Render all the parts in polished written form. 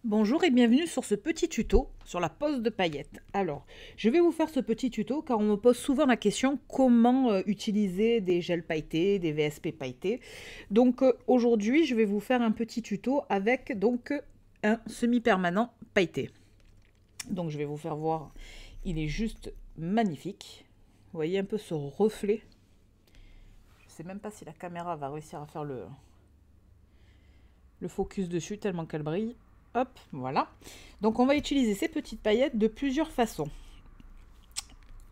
Bonjour et bienvenue sur ce petit tuto sur la pose de paillettes. Alors, je vais vous faire ce petit tuto car on me pose souvent la question comment utiliser des gels pailletés, des VSP pailletés. Donc aujourd'hui, je vais vous faire un petit tuto avec un semi-permanent pailleté. Donc je vais vous faire voir, il est juste magnifique. Vous voyez un peu ce reflet. Je ne sais même pas si la caméra va réussir à faire le focus dessus tellement qu'elle brille. Hop, voilà. Donc on va utiliser ces petites paillettes de plusieurs façons.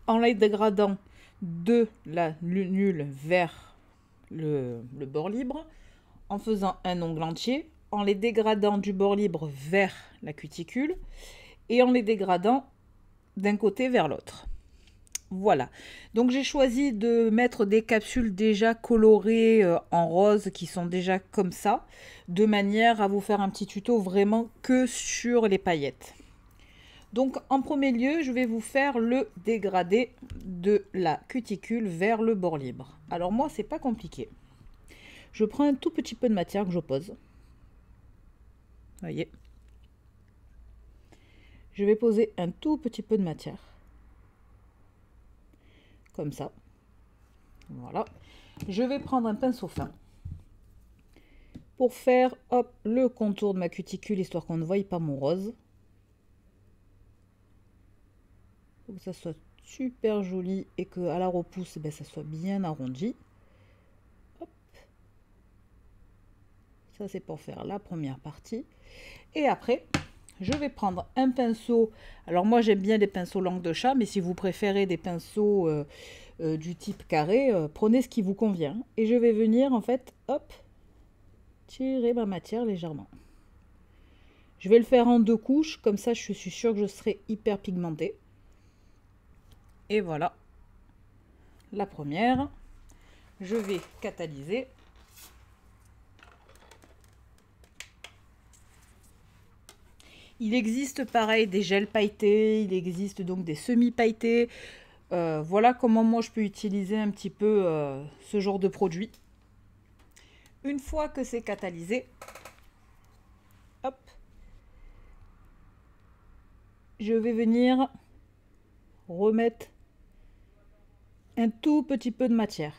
En les dégradant de la nulle vers le bord libre, en faisant un ongle entier, en les dégradant du bord libre vers la cuticule et en les dégradant d'un côté vers l'autre. Voilà, donc j'ai choisi de mettre des capsules déjà colorées en rose qui sont déjà comme ça, de manière à vous faire un petit tuto vraiment que sur les paillettes. Donc en premier lieu, je vais vous faire le dégradé de la cuticule vers le bord libre. Alors moi, c'est pas compliqué. Je prends un tout petit peu de matière que j'oppose. Vous voyez. Je vais poser un tout petit peu de matière. Comme ça. Voilà. Je vais prendre un pinceau fin pour faire hop, le contour de ma cuticule, histoire qu'on ne voie pas mon rose. Faut que ça soit super joli et que à la repousse, ça soit bien arrondi. Hop. Ça, c'est pour faire la première partie. Et après, je vais prendre un pinceau. Alors moi, j'aime bien les pinceaux langue de chat, mais si vous préférez des pinceaux du type carré, prenez ce qui vous convient. Et je vais venir, en fait, hop, tirer ma matière légèrement. Je vais le faire en deux couches, comme ça je suis sûre que je serai hyper pigmentée. Et voilà la première. Je vais catalyser. Il existe pareil des gels pailletés, il existe donc des semi-pailletés. Voilà comment moi je peux utiliser un petit peu ce genre de produit. Une fois que c'est catalysé, hop, je vais venir remettre un tout petit peu de matière.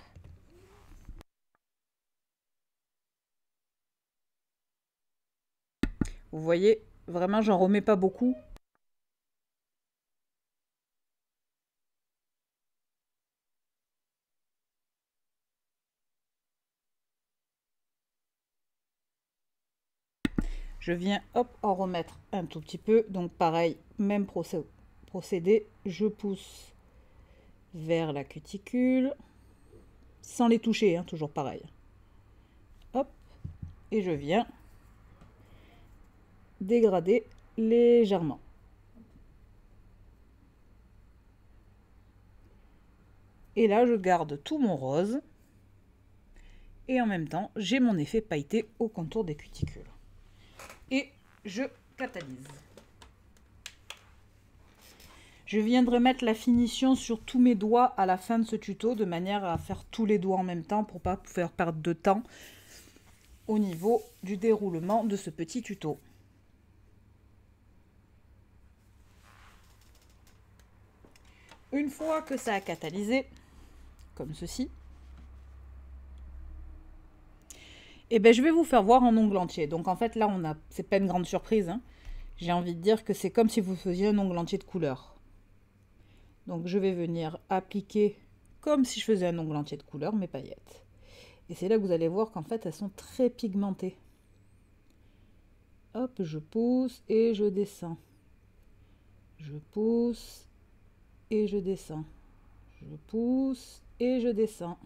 Vous voyez, vraiment, j'en remets pas beaucoup. Je viens, hop, en remettre un tout petit peu. Donc pareil, même procédé, je pousse vers la cuticule, sans les toucher, hein, toujours pareil. Hop, et je viens dégrader légèrement. Et là, je garde tout mon rose. Et en même temps, j'ai mon effet pailleté au contour des cuticules. Et je catalyse. Je viendrai mettre la finition sur tous mes doigts à la fin de ce tuto, de manière à faire tous les doigts en même temps pour ne pas faire perdre de temps au niveau du déroulement de ce petit tuto. Une fois que ça a catalysé, comme ceci, et ben je vais vous faire voir en ongle entier. Donc en fait là, c'est pas une grande surprise, hein. J'ai envie de dire que c'est comme si vous faisiez un ongle entier de couleur. Donc je vais venir appliquer, comme si je faisais un ongle entier de couleur, mes paillettes. Et c'est là que vous allez voir qu'en fait, elles sont très pigmentées. Hop, je pousse et je descends. Je pousse et je descends. Je pousse et je descends.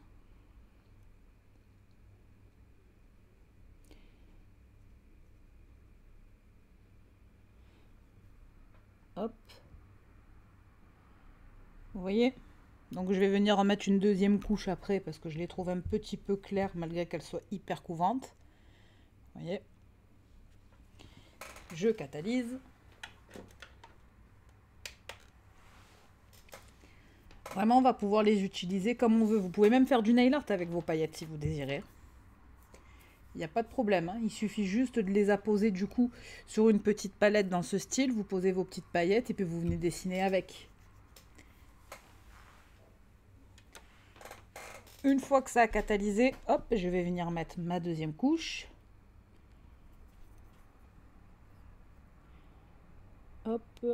Hop. Vous voyez? Donc je vais venir en mettre une deuxième couche après parce que je les trouve un petit peu claires malgré qu'elles soient hyper couvrantes. Vous voyez? Je catalyse. Vraiment, on va pouvoir les utiliser comme on veut. Vous pouvez même faire du nail art avec vos paillettes si vous désirez. Il n'y a pas de problème, hein. Il suffit juste de les apposer du coup sur une petite palette dans ce style. Vous posez vos petites paillettes et puis vous venez dessiner avec. Une fois que ça a catalysé, hop, je vais venir mettre ma deuxième couche. Hop,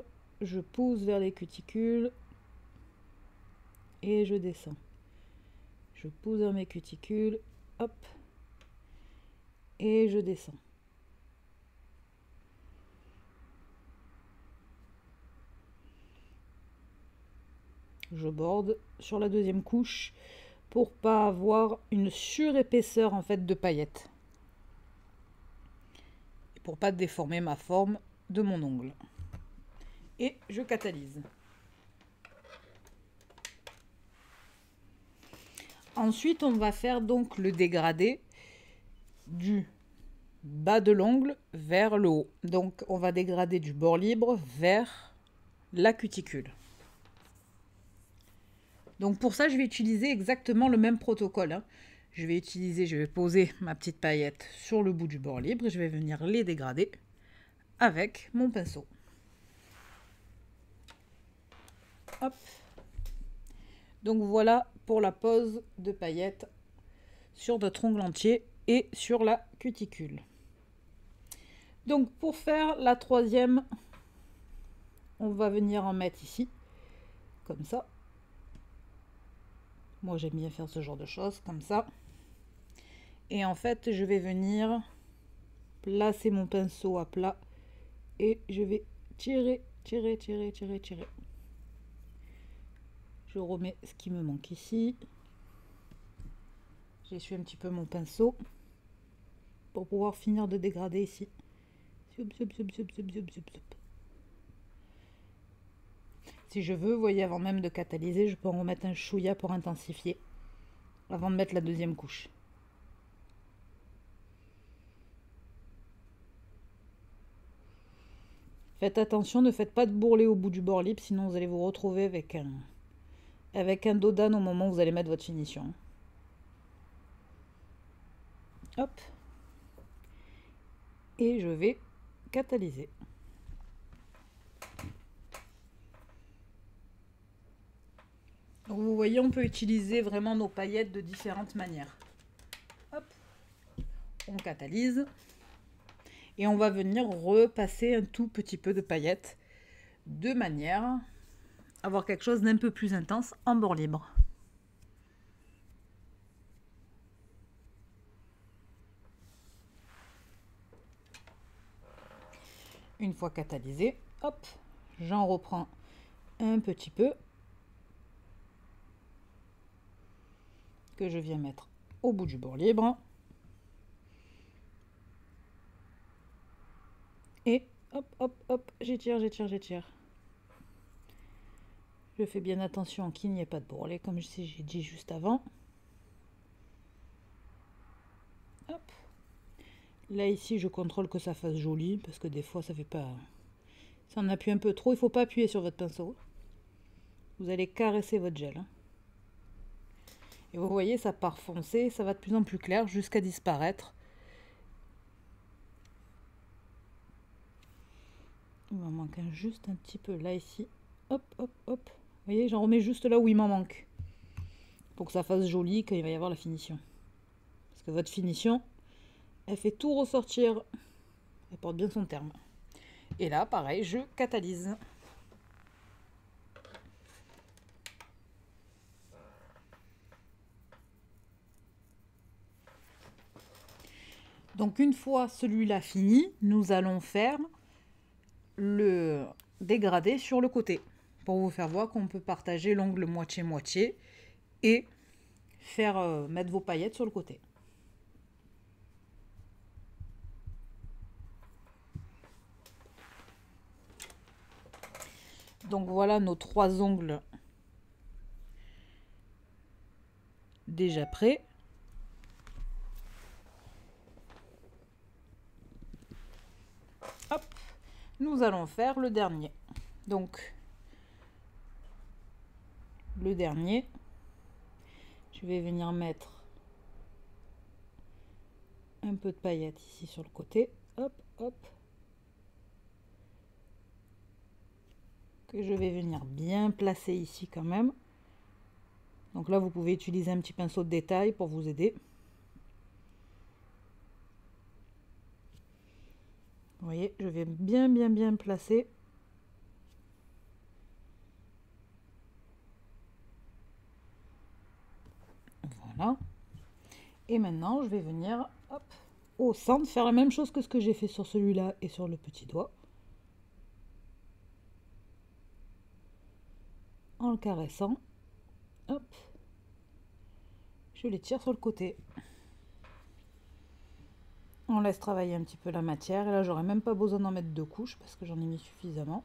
je pousse vers les cuticules et je descends. Je pousse vers mes cuticules, hop, et je descends. Je borde sur la deuxième couche pour pas avoir une surépaisseur en fait de paillettes. Et pour pas déformer ma forme de mon ongle. Et je catalyse. Ensuite, on va faire donc le dégradé du bas de l'ongle vers le haut. Donc, on va dégrader du bord libre vers la cuticule. Donc, pour ça, je vais utiliser exactement le même protocole, hein. Je vais poser ma petite paillette sur le bout du bord libre et je vais venir les dégrader avec mon pinceau. Hop. Donc voilà pour la pose de paillettes sur notre ongle entier et sur la cuticule. Donc pour faire la troisième, on va venir en mettre ici, comme ça. Moi j'aime bien faire ce genre de choses, comme ça. Et en fait, je vais venir placer mon pinceau à plat et je vais tirer. Je remets ce qui me manque ici. J'essuie un petit peu mon pinceau pour pouvoir finir de dégrader ici. Si je veux, vous voyez, avant même de catalyser, je peux en remettre un chouïa pour intensifier avant de mettre la deuxième couche. Faites attention, ne faites pas de bourrelet au bout du bord libre, sinon vous allez vous retrouver avec un dos d'âne au moment où vous allez mettre votre finition. Hop. Et je vais catalyser. Donc vous voyez, on peut utiliser vraiment nos paillettes de différentes manières. Hop. On catalyse. Et on va venir repasser un tout petit peu de paillettes de manière à avoir quelque chose d'un peu plus intense en bord libre. Une fois catalysé, hop, j'en reprends un petit peu que je viens mettre au bout du bord libre. Et hop, hop, hop, j'étire. Je fais bien attention qu'il n'y ait pas de bourrelet, comme j'ai dit juste avant. Hop. Là, ici, je contrôle que ça fasse joli, parce que des fois, ça fait pas... Si on appuie un peu trop, il ne faut pas appuyer sur votre pinceau. Vous allez caresser votre gel. Et vous voyez, ça part foncé, ça va de plus en plus clair jusqu'à disparaître. Il m'en manque juste un petit peu là, ici. Hop, hop, hop. Vous voyez, j'en remets juste là où il m'en manque. Pour que ça fasse joli quand il va y avoir la finition. Parce que votre finition, elle fait tout ressortir. Elle porte bien son terme. Et là, pareil, je catalyse. Donc une fois celui-là fini, nous allons faire le dégradé sur le côté. Pour vous faire voir qu'on peut partager l'ongle moitié-moitié et faire mettre vos paillettes sur le côté. Donc voilà nos 3 ongles déjà prêts. Hop, nous allons faire le dernier. Donc le dernier, je vais venir mettre un peu de paillettes ici sur le côté. Hop, hop. Que je vais venir bien placer ici quand même. Donc là, vous pouvez utiliser un petit pinceau de détail pour vous aider. Vous voyez, je vais bien placer. Voilà. Et maintenant, je vais venir hop, au centre, faire la même chose que ce que j'ai fait sur celui-là et sur le petit doigt. En le caressant. Hop. Je les tire sur le côté. On laisse travailler un petit peu la matière. Et là, j'aurais même pas besoin d'en mettre 2 couches parce que j'en ai mis suffisamment.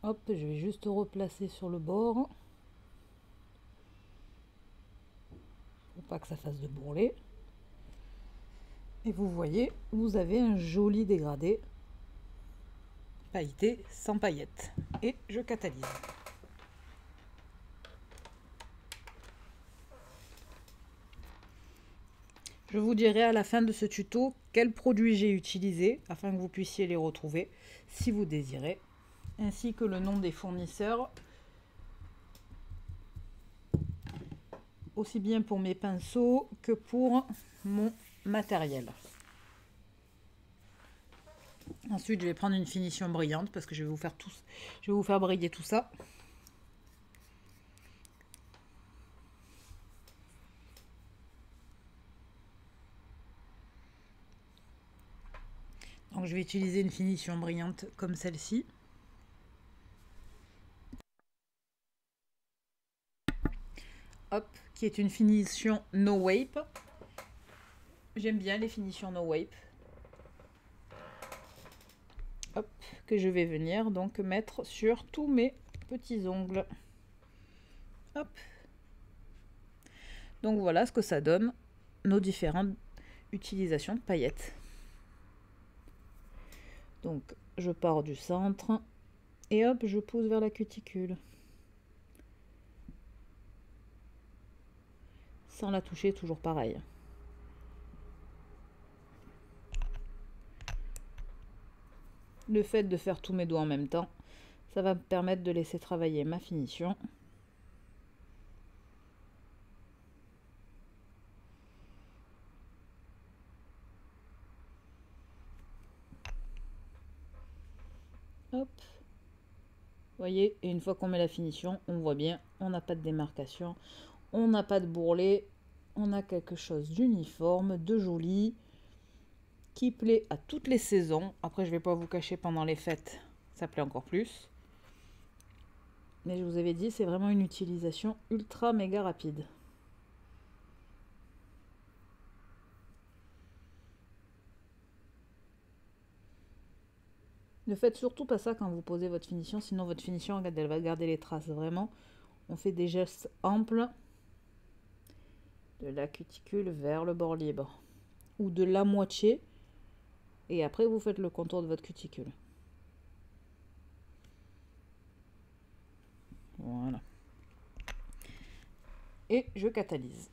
Hop, je vais juste replacer sur le bord. Pour pas que ça fasse de bourrelet. Et vous voyez, vous avez un joli dégradé pailleté sans paillettes. Et je catalyse. Je vous dirai à la fin de ce tuto quels produits j'ai utilisés afin que vous puissiez les retrouver si vous désirez, ainsi que le nom des fournisseurs, aussi bien pour mes pinceaux que pour mon matériel. Ensuite, je vais prendre une finition brillante parce que je vais vous faire briller tout ça. Donc, je vais utiliser une finition brillante comme celle-ci. Hop, qui est une finition No Wape. J'aime bien les finitions No Wape. Hop, que je vais venir donc mettre sur tous mes petits ongles. Hop. Donc voilà ce que ça donne, nos différentes utilisations de paillettes. Donc je pars du centre et hop, je pousse vers la cuticule. Sans la toucher, toujours pareil. Le fait de faire tous mes doigts en même temps, ça va me permettre de laisser travailler ma finition. Hop. Vous voyez, et une fois qu'on met la finition, on voit bien, on n'a pas de démarcation, on n'a pas de bourrelet, on a quelque chose d'uniforme, de joli, qui plaît à toutes les saisons. Après, je vais pas vous cacher, pendant les fêtes, ça plaît encore plus. Mais je vous avais dit, c'est vraiment une utilisation ultra méga rapide. Ne faites surtout pas ça quand vous posez votre finition, sinon votre finition, elle va garder les traces. Vraiment, on fait des gestes amples de la cuticule vers le bord libre. Ou de la moitié. Et après, vous faites le contour de votre cuticule. Voilà. Et je catalyse.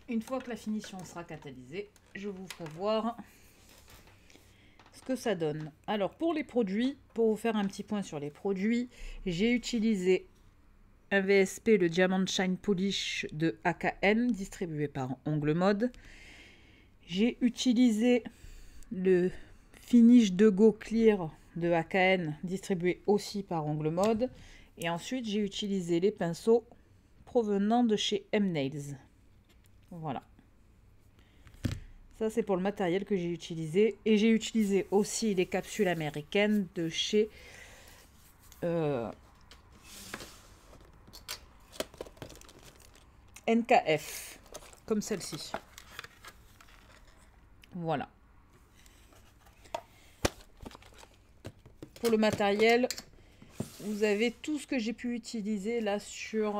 Une fois que la finition sera catalysée, je vous ferai voir ce que ça donne. Alors pour les produits, pour vous faire un petit point sur les produits, j'ai utilisé un VSP, le Diamond Shine Polish de AKN, distribué par Ongle Mode. J'ai utilisé le Finish de Go Clear de AKN, distribué aussi par Ongle Mode. Et ensuite, j'ai utilisé les pinceaux provenant de chez M-Nails. Voilà. Ça, c'est pour le matériel que j'ai utilisé. Et j'ai utilisé aussi les capsules américaines de chez NKF, comme celle-ci. Voilà. Pour le matériel, vous avez tout ce que j'ai pu utiliser là sur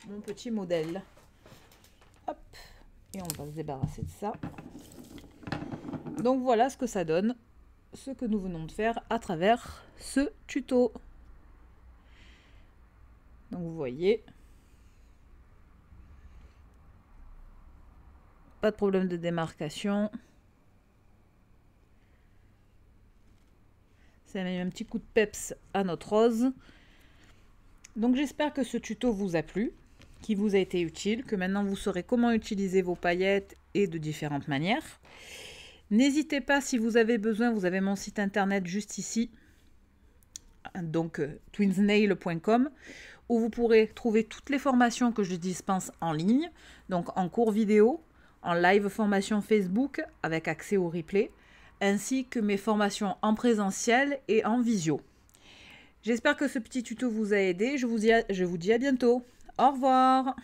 mon petit modèle. Hop. Hop, et on va se débarrasser de ça. Donc voilà ce que ça donne, ce que nous venons de faire à travers ce tuto. Donc vous voyez, pas de problème de démarcation. Ça a mis un petit coup de peps à notre rose. Donc j'espère que ce tuto vous a plu, qu'il vous a été utile, que maintenant vous saurez comment utiliser vos paillettes et de différentes manières. N'hésitez pas, si vous avez besoin, vous avez mon site internet juste ici, donc twinsnail.com, où vous pourrez trouver toutes les formations que je dispense en ligne, donc en cours vidéo, en live formation Facebook avec accès au replay, ainsi que mes formations en présentiel et en visio. J'espère que ce petit tuto vous a aidé. Je vous dis à bientôt. Au revoir.